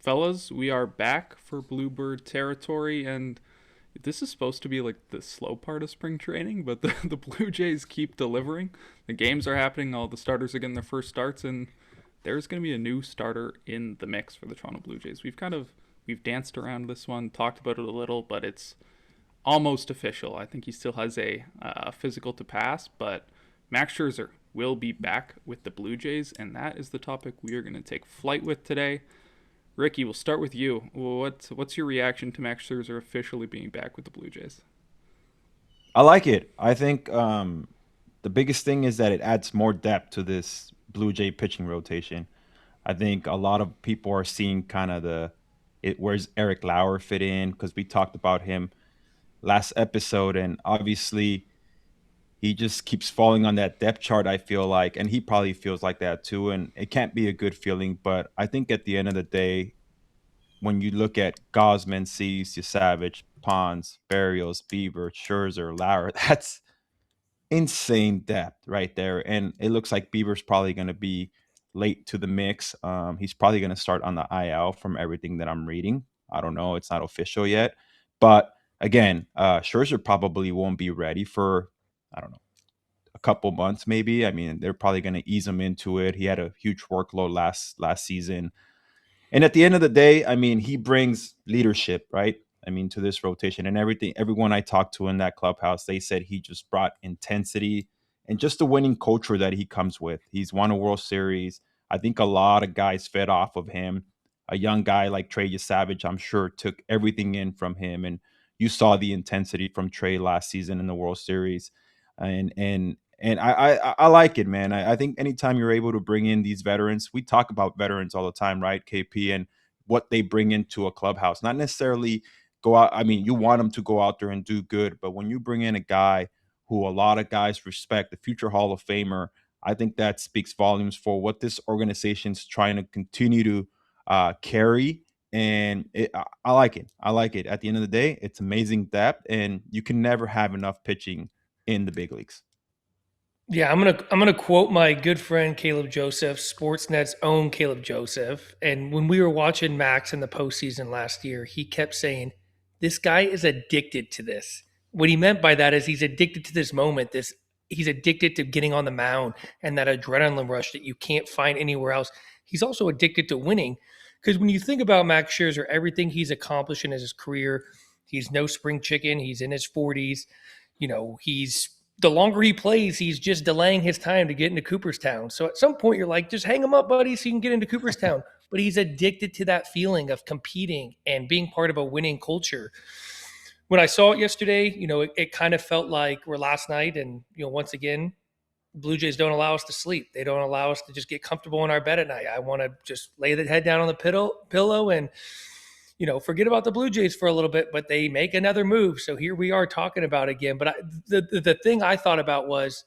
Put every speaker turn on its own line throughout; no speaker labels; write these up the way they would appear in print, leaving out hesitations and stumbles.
Fellas, we are back for Bluebird territory, and this is supposed to be like the slow part of spring training, but the Blue Jays keep delivering. The games are happening, all the starters are getting their first starts, and there's going to be a new starter in the mix for the Toronto Blue Jays. We've danced around this one, talked about it a little, but it's almost official. I think he still has a physical to pass, but Max Scherzer will be back with the Blue Jays, and that is the topic we are going to take flight with today. Ricky, we'll start with you. What's your reaction to Max Scherzer officially being back with the Blue Jays?
I like it. I think the biggest thing is that it adds more depth to this Blue Jay pitching rotation. I think a lot of people are seeing kind of where's Eric Lauer fit in, because we talked about him last episode, and obviously he just keeps falling on that depth chart, I feel like, and he probably feels like that too, and it can't be a good feeling. But I think at the end of the day, when you look at Gosman, Cease, Savage, Ponds, Barrios, Bieber, Scherzer, Lauer, that's insane depth right there. And it looks like Bieber's probably going to be late to the mix. He's probably going to start on the IL from everything that I'm reading. I don't know. It's not official yet. But again, Scherzer probably won't be ready for, I don't know, a couple months maybe. I mean, they're probably going to ease him into it. He had a huge workload last season. And at the end of the day, I mean, he brings leadership, right? I mean, to this rotation and everything. Everyone I talked to in that clubhouse, they said he just brought intensity and just the winning culture that he comes with. He's won a World Series. I think a lot of guys fed off of him. A young guy like Trey Savage, I'm sure, took everything in from him. And you saw the intensity from Trey last season in the World Series. And I like it, man. I think anytime you're able to bring in these veterans, we talk about veterans all the time, right, KP, and what they bring into a clubhouse. Not necessarily go out. I mean, you want them to go out there and do good, but when you bring in a guy who a lot of guys respect, the future Hall of Famer, I think that speaks volumes for what this organization's trying to continue to carry. And I like it. I like it. At the end of the day, it's amazing depth, and you can never have enough pitching in the big leagues.
Yeah, I'm gonna quote my good friend Caleb Joseph, Sportsnet's own Caleb Joseph. And when we were watching Max in the postseason last year, he kept saying, "This guy is addicted to this." What he meant by that is he's addicted to this moment. He's addicted to getting on the mound and that adrenaline rush that you can't find anywhere else. He's also addicted to winning. Because when you think about Max Scherzer, everything he's accomplished in his career, he's no spring chicken. He's in his 40s. He's the longer he plays, he's just delaying his time to get into Cooperstown. So at some point, you're like, just hang him up, buddy, so you can get into Cooperstown. But he's addicted to that feeling of competing and being part of a winning culture. When I saw it yesterday, it kind of felt like, or last night, and once again, Blue Jays don't allow us to sleep. They don't allow us to just get comfortable in our bed at night. I want to just lay the head down on the pillow and forget about the Blue Jays for a little bit, but they make another move. So here we are talking about it again. But the thing I thought about was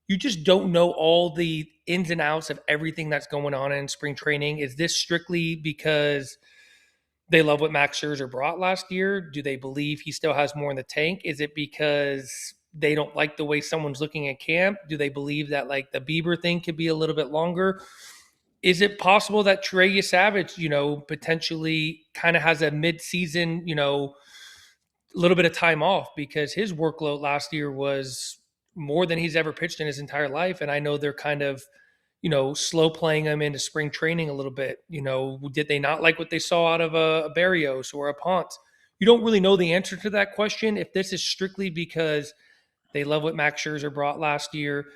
you just don't know all the ins and outs of everything that's going on in spring training. Is this strictly because they love what Max Scherzer brought last year? Do they believe he still has more in the tank? Is it because they don't like the way someone's looking at camp? Do they believe that like the Bieber thing could be a little bit longer? Is it possible that Trey Savage, potentially kind of has a mid-season, little bit of time off because his workload last year was more than he's ever pitched in his entire life? And I know they're kind of, slow playing him into spring training a little bit. Did they not like what they saw out of a Barrios or a Ponce? You don't really know the answer to that question. If this is strictly because they love what Max Scherzer brought last year,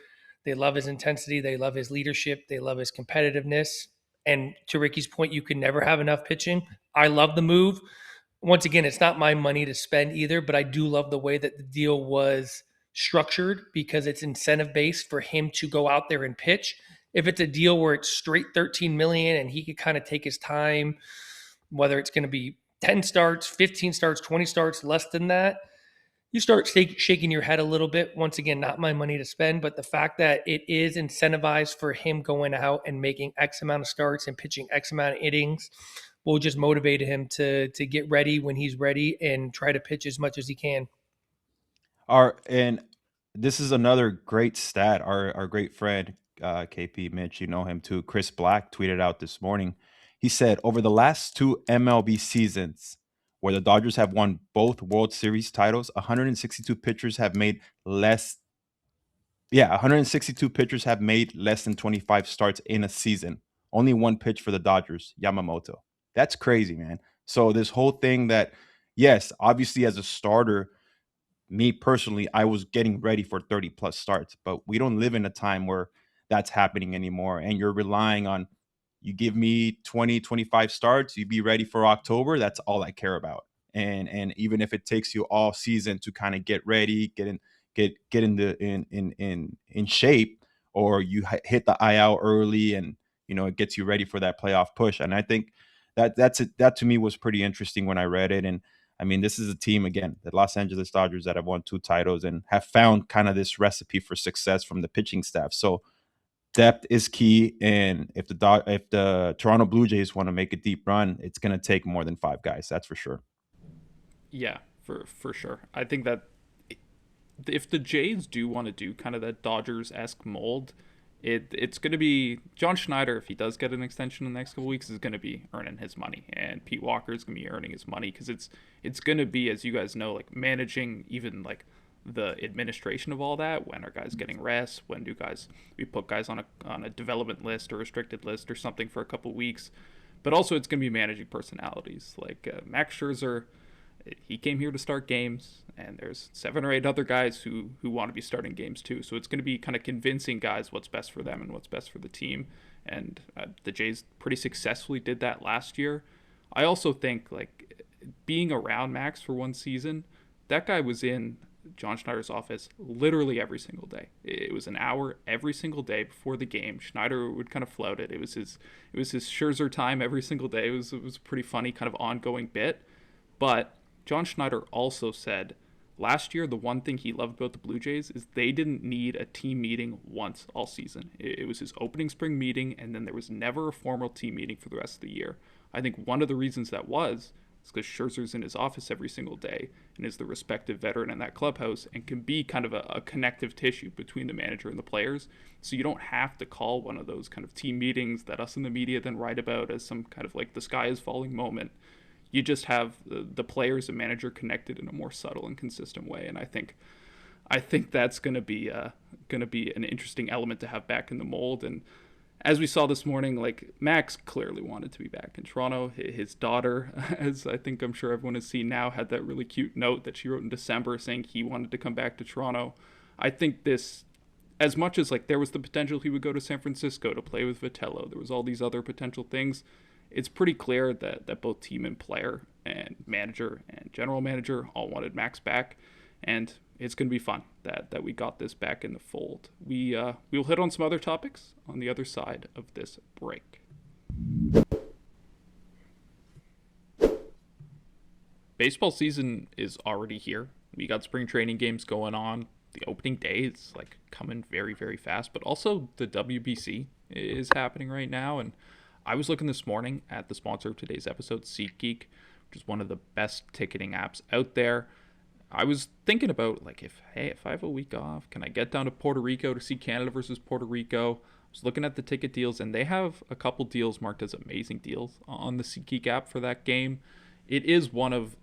they love his intensity, they love his leadership, they love his competitiveness. And to Ricky's point, you can never have enough pitching. I love the move. Once again, it's not my money to spend either, but I do love the way that the deal was structured because it's incentive based for him to go out there and pitch. If it's a deal where it's straight 13 million and he could kind of take his time, whether it's going to be 10 starts, 15 starts, 20 starts, less than that, you start shaking your head a little bit. Once again, not my money to spend, but the fact that it is incentivized for him going out and making X amount of starts and pitching X amount of innings will just motivate him to get ready when he's ready and try to pitch as much as he can.
And this is another great stat. Our great friend KP Mitch, you know him too. Chris Black tweeted out this morning. He said over the last two MLB seasons, where the Dodgers have won both World Series titles, 162 pitchers have made less. Yeah, 162 pitchers have made less than 25 starts in a season. Only one pitch for the Dodgers, Yamamoto. That's crazy, man. So this whole thing that, yes, obviously as a starter, me personally, I was getting ready for 30 plus starts, but we don't live in a time where that's happening anymore. And you're relying on, you give me 20, 25 starts, you be ready for October. That's all I care about. And even if it takes you all season to kind of get ready, get in the in shape, or you hit the IL early, and it gets you ready for that playoff push. And I think that to me was pretty interesting when I read it. And I mean, this is a team, again, the Los Angeles Dodgers, that have won 2 titles and have found kind of this recipe for success from the pitching staff. So depth is key, and if the Toronto Blue Jays want to make a deep run, it's going to take more than 5 guys. That's for sure.
Yeah, for sure. I think that if the Jays do want to do kind of that Dodgers-esque mold, it's going to be John Schneider, if he does get an extension in the next couple weeks, is going to be earning his money, and Pete Walker is going to be earning his money, because it's going to be, as you guys know, like managing even like the administration of all that. When are guys getting rest? When do we put guys on a development list or restricted list or something for a couple weeks? But also it's going to be managing personalities like Max Scherzer. He came here to start games, and there's 7 or 8 other guys who want to be starting games too. So it's going to be kind of convincing guys what's best for them and what's best for the team. And the Jays pretty successfully did that last year. I also think, like, being around Max for one season, that guy was in John Schneider's office literally every single day. It was an hour every single day before the game. Schneider would kind of float it. It was his Scherzer time every single day. It was a pretty funny kind of ongoing bit. But John Schneider also said last year the one thing he loved about the Blue Jays is they didn't need a team meeting once all season. It was his opening spring meeting, and then there was never a formal team meeting for the rest of the year. I think one of the reasons that was because Scherzer's in his office every single day and is the respective veteran in that clubhouse and can be kind of a connective tissue between the manager and the players. So you don't have to call one of those kind of team meetings that us in the media then write about as some kind of like the sky is falling moment. You just have the players and manager connected in a more subtle and consistent way, and I think that's going to be an interesting element to have back in the mold. And as we saw this morning, like Max clearly wanted to be back in Toronto. His daughter, as I'm sure everyone has seen now, had that really cute note that she wrote in December saying he wanted to come back to Toronto. I think this, as much as like there was the potential he would go to San Francisco to play with Vitello, there was all these other potential things. It's pretty clear that both team and player and manager and general manager all wanted Max back, and it's going to be fun that we got this back in the fold. We'll hit on some other topics on the other side of this break. Baseball season is already here. We got spring training games going on. The opening day is like coming very, very fast, but also the WBC is happening right now. And I was looking this morning at the sponsor of today's episode, SeatGeek, which is one of the best ticketing apps out there. I was thinking about, like, if I have a week off, can I get down to Puerto Rico to see Canada versus Puerto Rico? I was looking at the ticket deals, and they have a couple deals marked as amazing deals on the SeatGeek app for that game. It is one of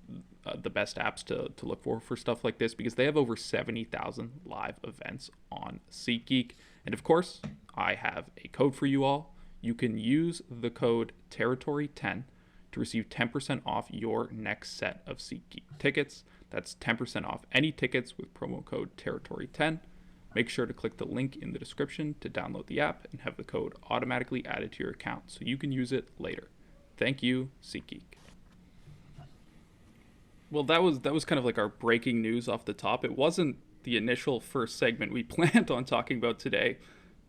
the best apps to look for stuff like this, because they have over 70,000 live events on SeatGeek. And of course, I have a code for you all. You can use the code Territory10 to receive 10% off your next set of SeatGeek tickets. That's 10% off any tickets with promo code Territory10. Make sure to click the link in the description to download the app and have the code automatically added to your account so you can use it later. Thank you, SeatGeek. Well, that was kind of like our breaking news off the top. It wasn't the initial first segment we planned on talking about today.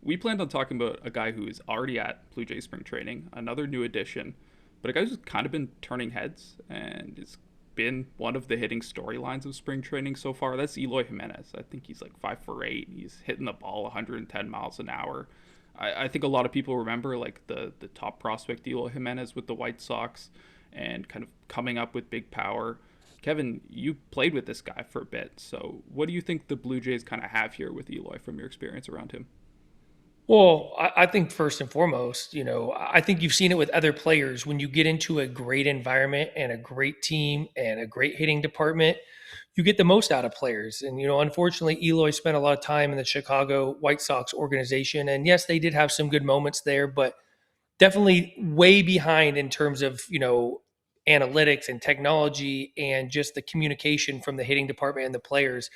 We planned on talking about a guy who is already at Blue Jays spring training, another new addition, but a guy who's kind of been turning heads and has been one of the hitting storylines of spring training so far. That's Eloy Jimenez. I think he's like 5'8". He's hitting the ball 110 miles an hour. I think a lot of people remember like the top prospect Eloy Jimenez with the White Sox and kind of coming up with big power. Kevin, you played with this guy for a bit, so what do you think the Blue Jays kind of have here with Eloy from your experience around him?
Well, I think first and foremost, I think you've seen it with other players. When you get into a great environment and a great team and a great hitting department, you get the most out of players. And, unfortunately, Eloy spent a lot of time in the Chicago White Sox organization. And yes, they did have some good moments there, but definitely way behind in terms of, analytics and technology and just the communication from the hitting department and the players.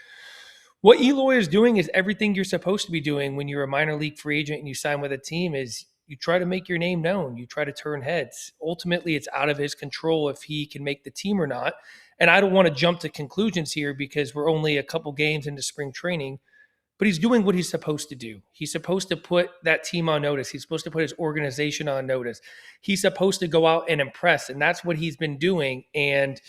What Eloy is doing is everything you're supposed to be doing when you're a minor league free agent and you sign with a team is you try to make your name known. You try to turn heads. Ultimately, it's out of his control if he can make the team or not. And I don't want to jump to conclusions here because we're only a couple games into spring training, but he's doing what he's supposed to do. He's supposed to put that team on notice. He's supposed to put his organization on notice. He's supposed to go out and impress. And that's what he's been doing. And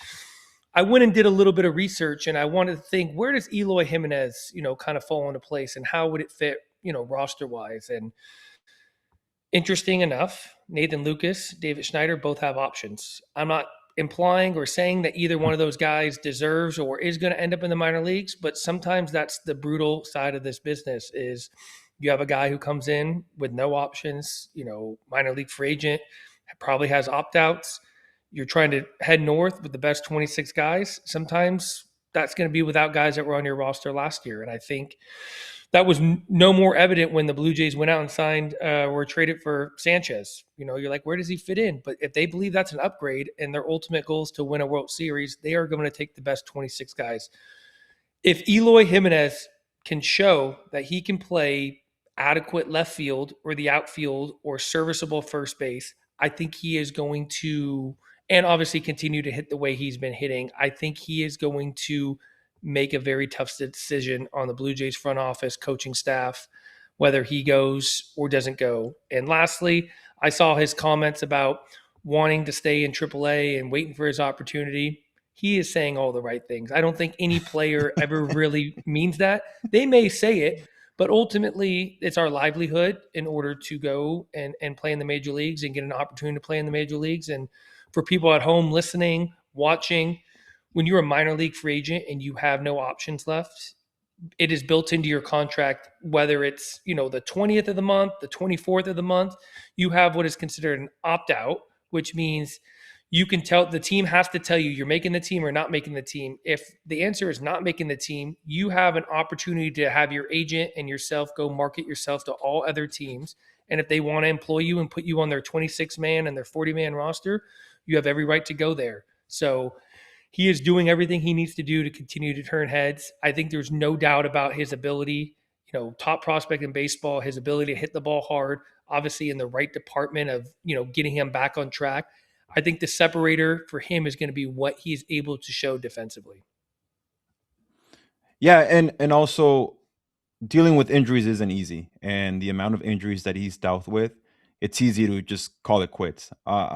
I went and did a little bit of research and I wanted to think, where does Eloy Jimenez, kind of fall into place and how would it fit, roster wise? And interesting enough, Nathan Lucas, David Schneider both have options. I'm not implying or saying that either one of those guys deserves or is going to end up in the minor leagues, but sometimes that's the brutal side of this business is you have a guy who comes in with no options, minor league free agent, probably has opt-outs. You're trying to head north with the best 26 guys. Sometimes that's going to be without guys that were on your roster last year. And I think that was no more evident when the Blue Jays went out and signed or traded for Sanchez. You're like, where does he fit in? But if they believe that's an upgrade and their ultimate goal is to win a World Series, they are going to take the best 26 guys. If Eloy Jimenez can show that he can play adequate left field or the outfield or serviceable first base, I think he is going to, and obviously continue to hit the way he's been hitting. I think he is going to make a very tough decision on the Blue Jays front office, coaching staff, whether he goes or doesn't go. And lastly, I saw his comments about wanting to stay in AAA and waiting for his opportunity. He is saying all the right things. I don't think any player ever really means that. They may say it, but ultimately it's our livelihood in order to go and play in the major leagues and get an opportunity to play in the major leagues. And for people at home listening, watching, when you're a minor league free agent and you have no options left, it is built into your contract, whether it's, the 20th of the month, the 24th of the month, you have what is considered an opt-out, which means you can tell the team has to tell you you're making the team or not making the team. If the answer is not making the team, you have an opportunity to have your agent and yourself go market yourself to all other teams. And if they want to employ you and put you on their 26-man and their 40-man roster, you have every right to go there. So he is doing everything he needs to do to continue to turn heads. I think there's no doubt about his ability, top prospect in baseball, his ability to hit the ball hard, obviously in the right department of, getting him back on track. I think the separator for him is going to be what he's able to show defensively.
Yeah, and also dealing with injuries isn't easy, and the amount of injuries that he's dealt with, it's easy to just call it quits.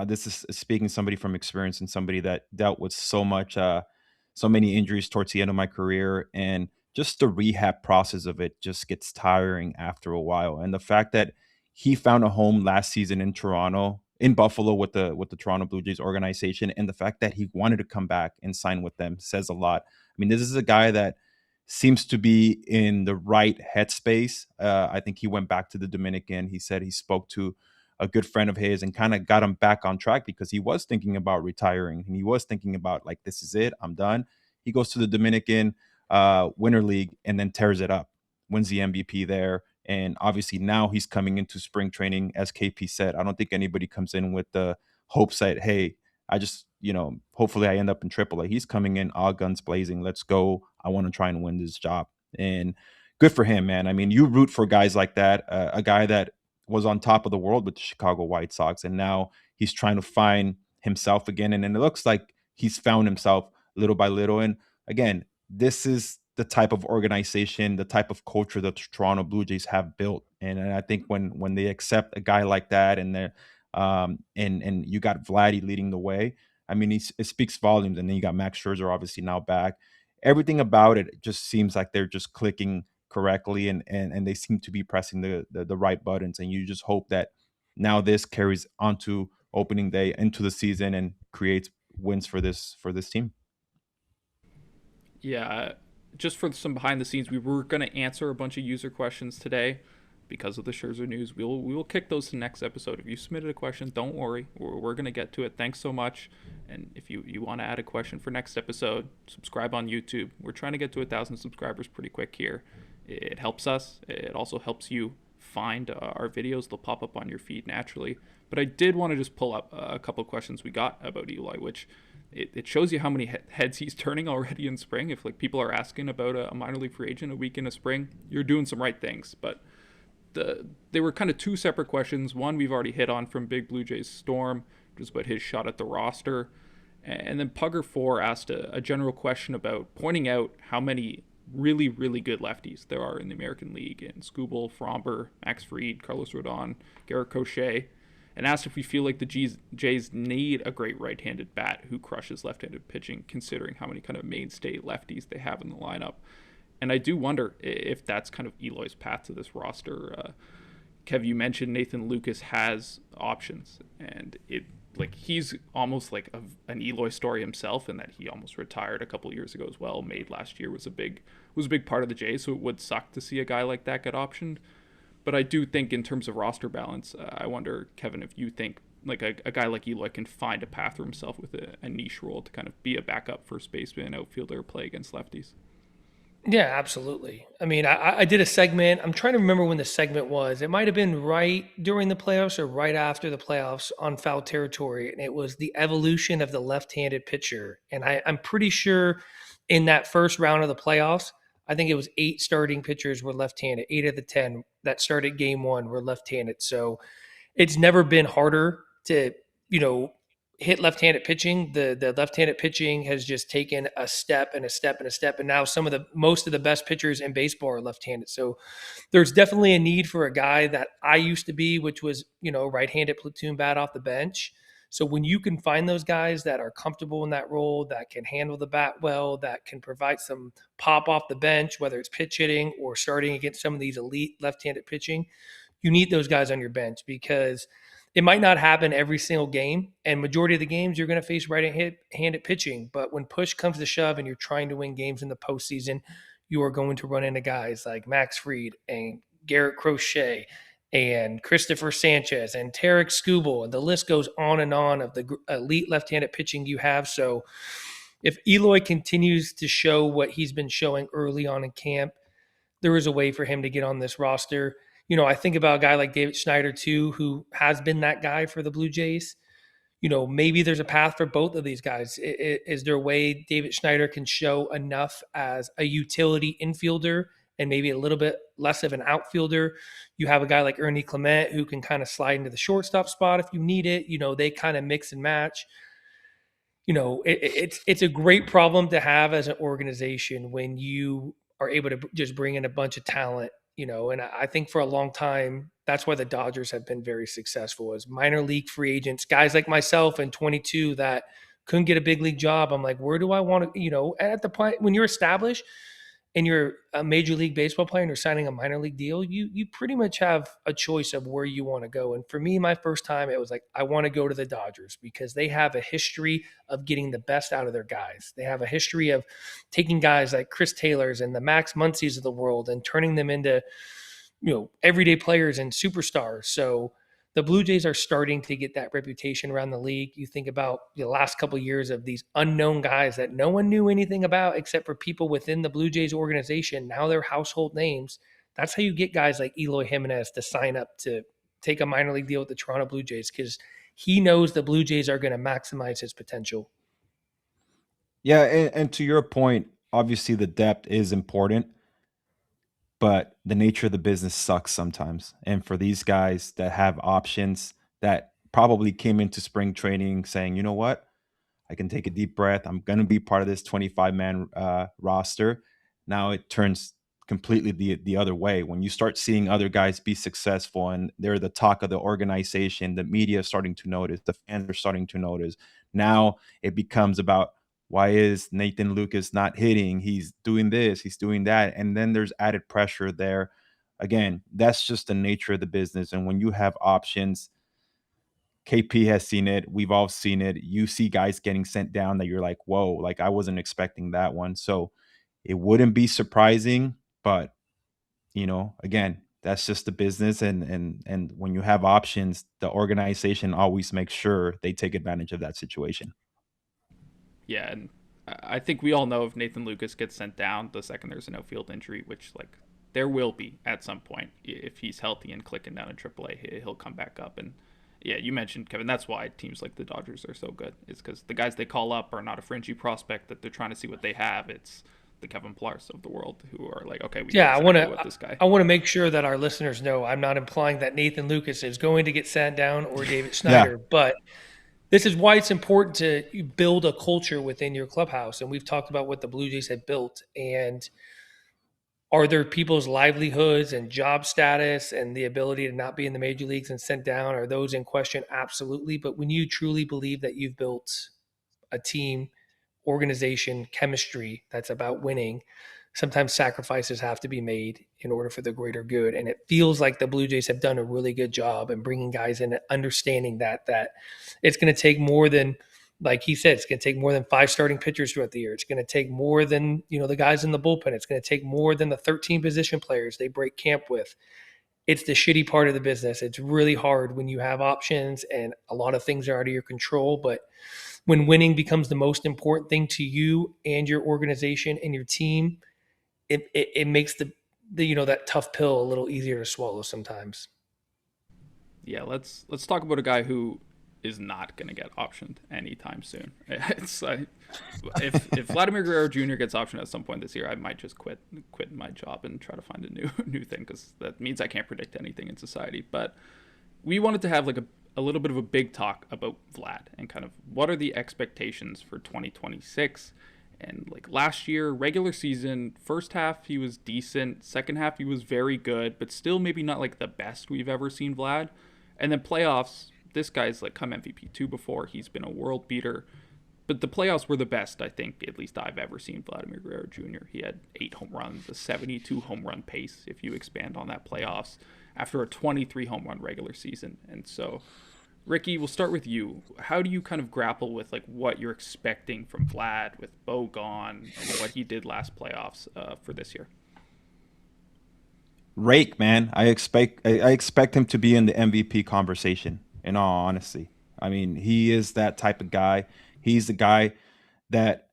This is speaking somebody from experience and somebody that dealt with so many injuries towards the end of my career, and just the rehab process of it just gets tiring after a while. And the fact that he found a home last season in Toronto, in Buffalo with the Toronto Blue Jays organization, and the fact that he wanted to come back and sign with them says a lot. I mean, this is a guy that seems to be in the right headspace. I think he went back to the Dominican. He said he spoke to a good friend of his and kind of got him back on track because he was thinking about retiring and he was thinking about like, this is it, I'm done. He goes to the Dominican Winter League and then tears it up, wins the MVP there. And obviously now he's coming into spring training, as KP said. I don't think anybody comes in with the hopes that, hey, I just, hopefully I end up in AAA. He's coming in all guns blazing. Let's go. I want to try and win this job. And good for him, man. I mean, you root for guys like that, a guy that was on top of the world with the Chicago White Sox, and now he's trying to find himself again. And it looks like he's found himself little by little. And again, this is the type of organization, the type of culture that the Toronto Blue Jays have built. And I think when they accept a guy like that, and they're and you got Vladdy leading the way, I mean, it speaks volumes. And then you got Max Scherzer obviously now back. Everything about it just seems like they're just clicking correctly, and they seem to be pressing the right buttons. And you just hope that now this carries onto opening day into the season and creates wins for this team.
Yeah, just for some behind the scenes, we were going to answer a bunch of user questions today because of the Scherzer news. We will kick those to next episode. If you submitted a question, don't worry. We're going to get to it. Thanks so much. And if you want to add a question for next episode, subscribe on YouTube. We're trying to get to 1,000 subscribers pretty quick here. It helps us. It also helps you find our videos. They'll pop up on your feed naturally. But I did want to just pull up a couple of questions we got about Eloy, which it shows you how many heads he's turning already in spring. If like people are asking about a minor league free agent a week in the spring, you're doing some right things. But they were kind of two separate questions. One we've already hit on from Big Blue Jays Storm, just about his shot at the roster. And then Pugger4 asked a general question about pointing out how many really, really good lefties there are in the American League, in Skubal, Fromber, Max Fried, Carlos Rodon, Garrett Crochet, and asked if we feel like the Jays need a great right-handed bat who crushes left-handed pitching, considering how many kind of mainstay lefties they have in the lineup. And I do wonder if that's kind of Eloy's path to this roster. Kev, you mentioned Nathan Lucas has options, and he's almost like an Eloy story himself, in that he almost retired a couple years ago as well. Made last year was a big part of the Jays, so it would suck to see a guy like that get optioned. But I do think in terms of roster balance, I wonder, Kevin, if you think like a guy like Eloy can find a path for himself with a niche role to kind of be a backup first baseman, outfielder, play against lefties.
Yeah, absolutely. I mean, I did a segment. I'm trying to remember when the segment was. It might have been right during the playoffs or right after the playoffs on Foul Territory. And it was the evolution of the left-handed pitcher. And I'm pretty sure in that first round of the playoffs, I think it was 8 starting pitchers were left-handed. 8 of the 10 that started game one were left-handed. So it's never been harder to, you know, hit left-handed pitching. The left-handed pitching has just taken a step and a step and a step, and now most of the best pitchers in baseball are left-handed. So there's definitely a need for a guy that I used to be, which was, right-handed platoon bat off the bench. So when you can find those guys that are comfortable in that role, that can handle the bat well, that can provide some pop off the bench, whether it's pitch hitting or starting against some of these elite left-handed pitching, you need those guys on your bench, because it might not happen every single game, and majority of the games you're going to face right-handed pitching. But when push comes to shove and you're trying to win games in the postseason, you are going to run into guys like Max Fried and Garrett Crochet and Christopher Sanchez and Tarek Skubal, and the list goes on of the elite left-handed pitching you have. So if Eloy continues to show what he's been showing early on in camp, there is a way for him to get on this roster. I think about a guy like David Schneider too, who has been that guy for the Blue Jays. Maybe there's a path for both of these guys. Is there a way David Schneider can show enough as a utility infielder and maybe a little bit less of an outfielder? You have a guy like Ernie Clement who can kind of slide into the shortstop spot if you need it. They kind of mix and match. It's a great problem to have as an organization when you are able to just bring in a bunch of talent, and I think for a long time, that's why the Dodgers have been very successful as minor league free agents, guys like myself in 22 that couldn't get a big league job. I'm like, where do I want to, at the point when you're established and you're a major league baseball player and you're signing a minor league deal, you pretty much have a choice of where you want to go. And for me, my first time, it was like, I want to go to the Dodgers because they have a history of getting the best out of their guys. They have a history of taking guys like Chris Taylors and the Max Muncies of the world and turning them into, everyday players and superstars. So the Blue Jays are starting to get that reputation around the league. You think about the last couple of years of these unknown guys that no one knew anything about except for people within the Blue Jays organization. Now they're household names. That's how you get guys like Eloy Jimenez to sign up to take a minor league deal with the Toronto Blue Jays, because he knows the Blue Jays are going to maximize his potential.
Yeah, and to your point, obviously the depth is important, but the nature of the business sucks sometimes. And for these guys that have options, that probably came into spring training saying, you know what, I can take a deep breath. I'm going to be part of this 25-man roster. Now it turns completely the other way. When you start seeing other guys be successful and they're the talk of the organization, the media is starting to notice, the fans are starting to notice. Now it becomes about, why is Nathan Lucas not hitting? He's doing this, he's doing that. And then there's added pressure there. Again, that's just the nature of the business. And when you have options, KP has seen it. We've all seen it. You see guys getting sent down that you're like, whoa, like I wasn't expecting that one. So It wouldn't be surprising, but again, that's just the business, and when you have options, the organization always makes sure they take advantage of that situation.
Yeah, and I think we all know if Nathan Lucas gets sent down the second there's a no field injury, which like there will be at some point if he's healthy and clicking down in AAA, he'll come back up. And yeah, you mentioned Kevin. That's why teams like the Dodgers are so good. It's because the guys they call up are not a fringy prospect that they're trying to see what they have. It's the Kevin Pillars of the world who are like, okay, we know
Yeah, I want
exactly what
to.
this guy.
I want to make sure that our listeners know I'm not implying that Nathan Lucas is going to get sent down or David
Yeah,
Schneider, but this is why it's important to build a culture within your clubhouse. And we've talked about what the Blue Jays have built. And are there people's livelihoods and job status and the ability to not be in the major leagues and sent down? Are those in question? Absolutely. But when you truly believe that you've built a team, organization, chemistry that's about winning, sometimes sacrifices have to be made in order for the greater good. And it feels like the Blue Jays have done a really good job in bringing guys in and understanding that it's going to take more than, like he said, it's going to take more than 5 starting pitchers throughout the year. It's going to take more than, the guys in the bullpen. It's going to take more than the 13 position players they break camp with. It's the shitty part of the business. It's really hard when you have options and a lot of things are out of your control. But when winning becomes the most important thing to you and your organization and your team, it makes the that tough pill a little easier to swallow sometimes.
Yeah, let's talk about a guy who is not going to get optioned anytime soon. It's if Vladimir Guerrero Jr. gets optioned at some point this year, I might just quit my job and try to find a new thing because that means I can't predict anything in society. But we wanted to have like a little bit of a big talk about Vlad and kind of what are the expectations for 2026. And like last year, regular season, first half he was decent, second half he was very good, but still maybe not like the best we've ever seen Vlad. And then playoffs, this guy's like come MVP 2 before. He's been a world beater. But the playoffs were the best, I think, at least I've ever seen Vladimir Guerrero Jr. He had 8 home runs, a 72 home run pace, if you expand on that playoffs, after a 23 home run regular season. And so, Ricky, we'll start with you. How do you kind of grapple with like what you're expecting from Vlad with Bo gone, and what he did last playoffs for this year?
Rake, man. I expect him to be in the MVP conversation. In all honesty, I mean, he is that type of guy. He's the guy that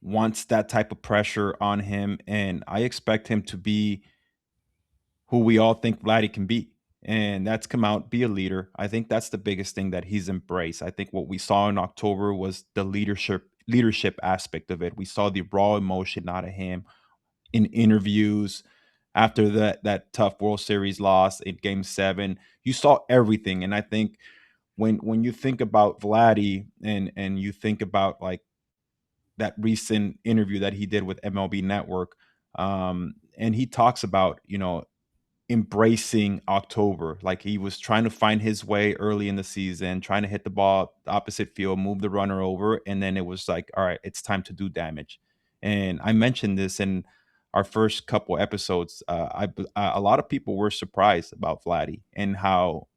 wants that type of pressure on him, and I expect him to be who we all think Vladdy can be. And that's come out, be a leader. I think that's the biggest thing that he's embraced. I think what we saw in October was the leadership aspect of it. We saw the raw emotion out of him in interviews after that tough World Series loss in Game 7. You saw everything, and I think when you think about Vladdy and you think about like that recent interview that he did with MLB Network, and he talks about embracing October. Like he was trying to find his way early in the season, trying to hit the ball opposite field, move the runner over, and then it was like, all right, it's time to do damage. And I mentioned this in our first couple episodes. A lot of people were surprised about Vladdy and how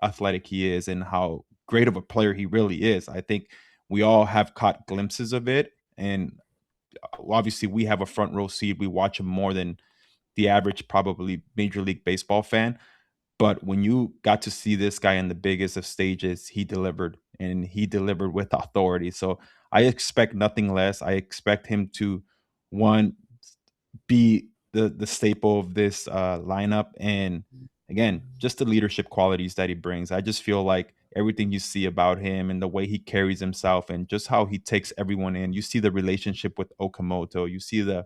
athletic he is and how great of a player he really is. I think we all have caught glimpses of it, and obviously we have a front row seat. We watch him more than the average probably Major League Baseball fan. But when you got to see this guy in the biggest of stages, he delivered, and he delivered with authority. So I expect nothing less. I expect him to, one, be the staple of this lineup, and again, just the leadership qualities that he brings. I just feel like everything you see about him and the way he carries himself and just how he takes everyone in. You see the relationship with Okamoto. You see the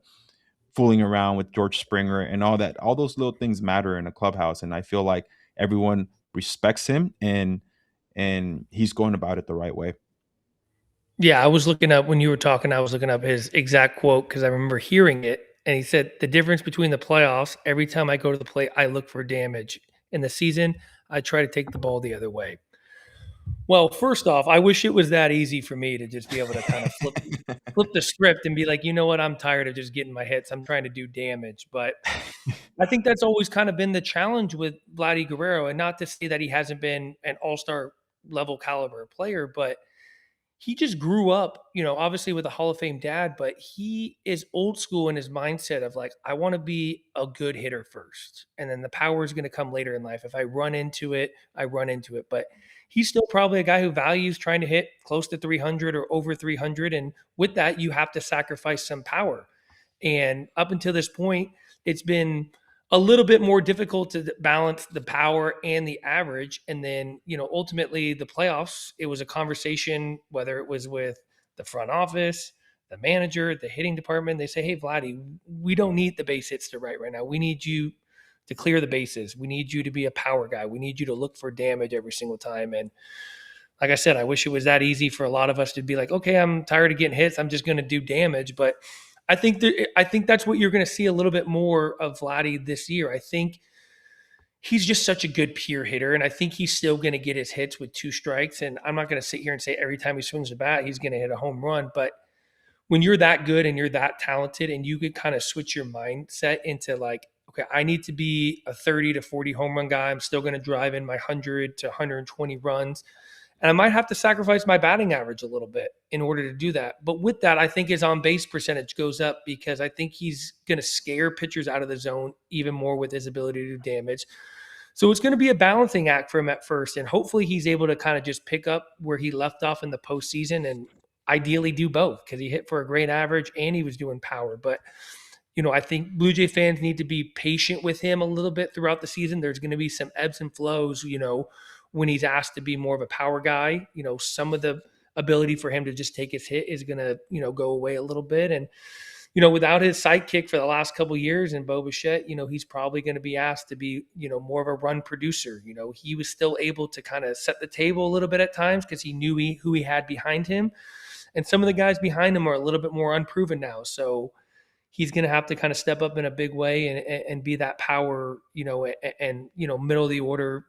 fooling around with George Springer and all that. All those little things matter in a clubhouse, and I feel like everyone respects him, and he's going about it the right way.
Yeah, I was looking up when you were talking, I was looking up his exact quote because I remember hearing it. And he said, the difference between the playoffs, every time I go to the plate, I look for damage. In the season, I try to take the ball the other way. Well, first off, I wish it was that easy for me to just be able to kind of flip the script and be like, you know what, I'm tired of just getting my hits. I'm trying to do damage. But I think that's always kind of been the challenge with Vladdy Guerrero. And not to say that he hasn't been an all-star level caliber player, but he just grew up, obviously with a Hall of Fame dad, but he is old school in his mindset of like, I want to be a good hitter first. And then the power is going to come later in life. If I run into it, I run into it. But he's still probably a guy who values trying to hit close to 300 or over 300. And with that, you have to sacrifice some power. And up until this point, it's been a little bit more difficult to balance the power and the average. And then, ultimately the playoffs, it was a conversation, whether it was with the front office, the manager, the hitting department. They say, hey, Vladdy, we don't need the base hits to right now. We need you to clear the bases. We need you to be a power guy. We need you to look for damage every single time. And like I said, I wish it was that easy for a lot of us to be like, okay, I'm tired of getting hits. I'm just going to do damage. But I think that's what you're going to see a little bit more of Vladdy this year. I think he's just such a good pure hitter, and I think he's still going to get his hits with two strikes. And I'm not going to sit here and say every time he swings the bat, he's going to hit a home run. But when you're that good and you're that talented, and you could kind of switch your mindset into like, okay, I need to be a 30 to 40 home run guy. I'm still going to drive in my 100 to 120 runs. And I might have to sacrifice my batting average a little bit in order to do that. But with that, I think his on base percentage goes up because I think he's going to scare pitchers out of the zone even more with his ability to do damage. So it's going to be a balancing act for him at first. And hopefully he's able to kind of just pick up where he left off in the postseason and ideally do both, because he hit for a great average and he was doing power. But I think Blue Jay fans need to be patient with him a little bit throughout the season. There's going to be some ebbs and flows, when he's asked to be more of a power guy. Some of the ability for him to just take his hit is going to, go away a little bit. And, without his sidekick for the last couple of years in Bo Bichette, he's probably going to be asked to be, more of a run producer. He was still able to kind of set the table a little bit at times because he knew who he had behind him. And some of the guys behind him are a little bit more unproven now. So he's going to have to kind of step up in a big way and be that power, and middle of the order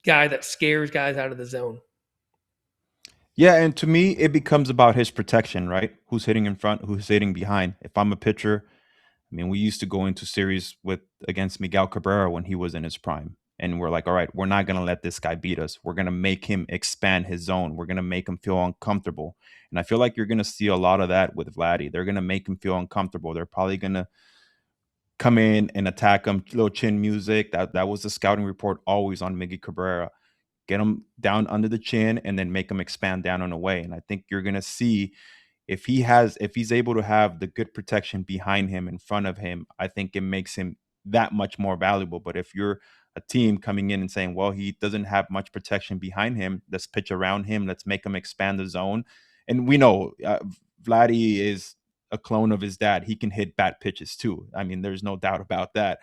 guy that scares guys out of the zone.
Yeah, and to me, it becomes about his protection, right? Who's hitting in front, who's hitting behind. If I'm a pitcher, I mean, we used to go into series with against Miguel Cabrera when he was in his prime. And we're like, all right, we're not going to let this guy beat us. We're going to make him expand his zone. We're going to make him feel uncomfortable. And I feel like you're going to see a lot of that with Vladdy. They're going to make him feel uncomfortable. They're probably going to come in and attack him, little chin music. That was the scouting report always on Miggy Cabrera. Get him down under the chin and then make him expand down and away. And I think you're going to see if he's able to have the good protection behind him, in front of him, I think it makes him that much more valuable. But if you're a team coming in and saying, well, he doesn't have much protection behind him, let's pitch around him, let's make him expand the zone. And we know Vladdy is a clone of his dad. He can hit bad pitches too. I mean, there's no doubt about that.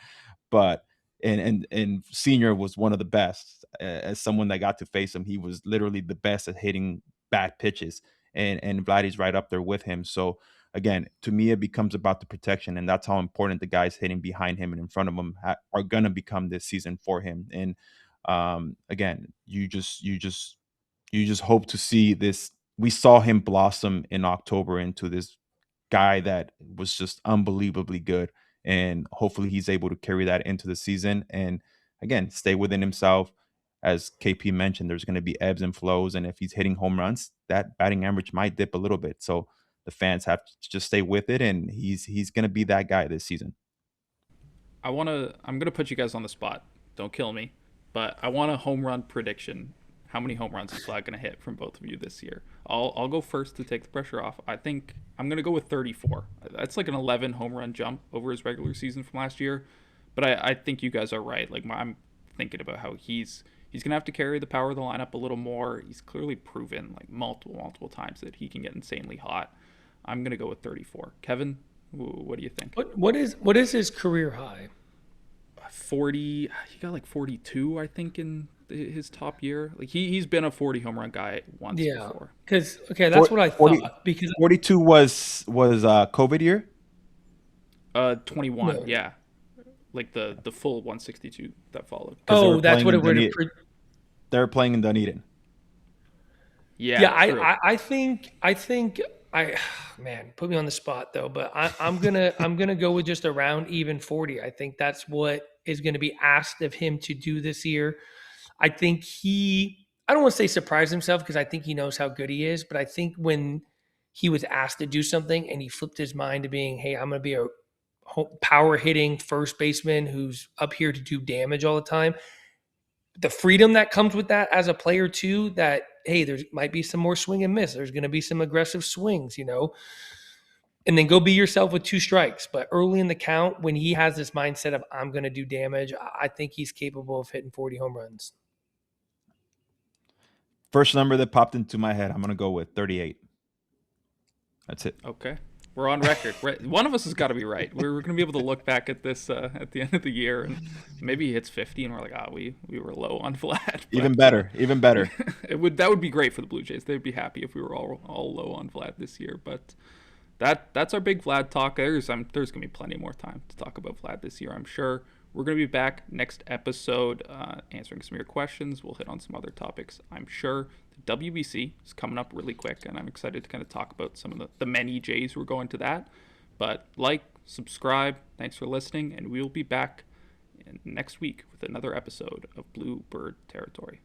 But and Senior was one of the best. As someone that got to face him, he was literally the best at hitting bad pitches. And Vladdy's right up there with him. So again, to me, it becomes about the protection, and that's how important the guys hitting behind him and in front of him are gonna become this season for him. And again, you just hope to see this. We saw him blossom in October into this guy that was just unbelievably good, and hopefully he's able to carry that into the season and again stay within himself. As KP mentioned, there's going to be ebbs and flows, and if he's hitting home runs, that batting average might dip a little bit. So the fans have to just stay with it, and he's going to be that guy this season.
I'm gonna put you guys on the spot. Don't kill me, but I want a home run prediction. How many home runs is Vlad gonna hit from both of you this year? I'll go first to take the pressure off. I think I'm gonna go with 34. That's like an 11 home run jump over his regular season from last year. But I think you guys are right. Like I'm thinking about how he's gonna have to carry the power of the lineup a little more. He's clearly proven like multiple times that he can get insanely hot. I'm gonna go with 34. Kevin, what do you think?
What is his career high?
40. He got like 42, I think, in his top year. Like he's been a 40 home run guy once before.
Because that's what I thought. Because
42 was COVID year.
21,
no.
yeah, like the full 162 that followed.
Oh, that's what it would have.
They're playing in Dunedin.
Yeah.
I think man, put me on the spot though, but I'm gonna go with just around even 40. I think that's what is going to be asked of him to do this year. I think I don't want to say surprised himself because I think he knows how good he is, but I think when he was asked to do something and he flipped his mind to being, hey, I'm going to be a power hitting first baseman who's up here to do damage all the time. The freedom that comes with that as a player too, that, hey, there might be some more swing and miss. There's going to be some aggressive swings, and then go be yourself with 2 strikes. But early in the count, when he has this mindset of I'm going to do damage, I think he's capable of hitting 40 home runs.
First number that popped into my head, I'm going to go with 38. That's it.
Okay. We're on record. One of us has got to be right. We're going to be able to look back at this at the end of the year, and maybe he hits 50, and we're like, we were low on Vlad. But,
even better.
That would be great for the Blue Jays. They'd be happy if we were all low on Vlad this year. But that's our big Vlad talk. There's going to be plenty more time to talk about Vlad this year, I'm sure. We're going to be back next episode answering some of your questions. We'll hit on some other topics, I'm sure. The WBC is coming up really quick, and I'm excited to kind of talk about some of the many Jays who are going to that. But subscribe, thanks for listening, and we'll be back next week with another episode of Bluebird Territory.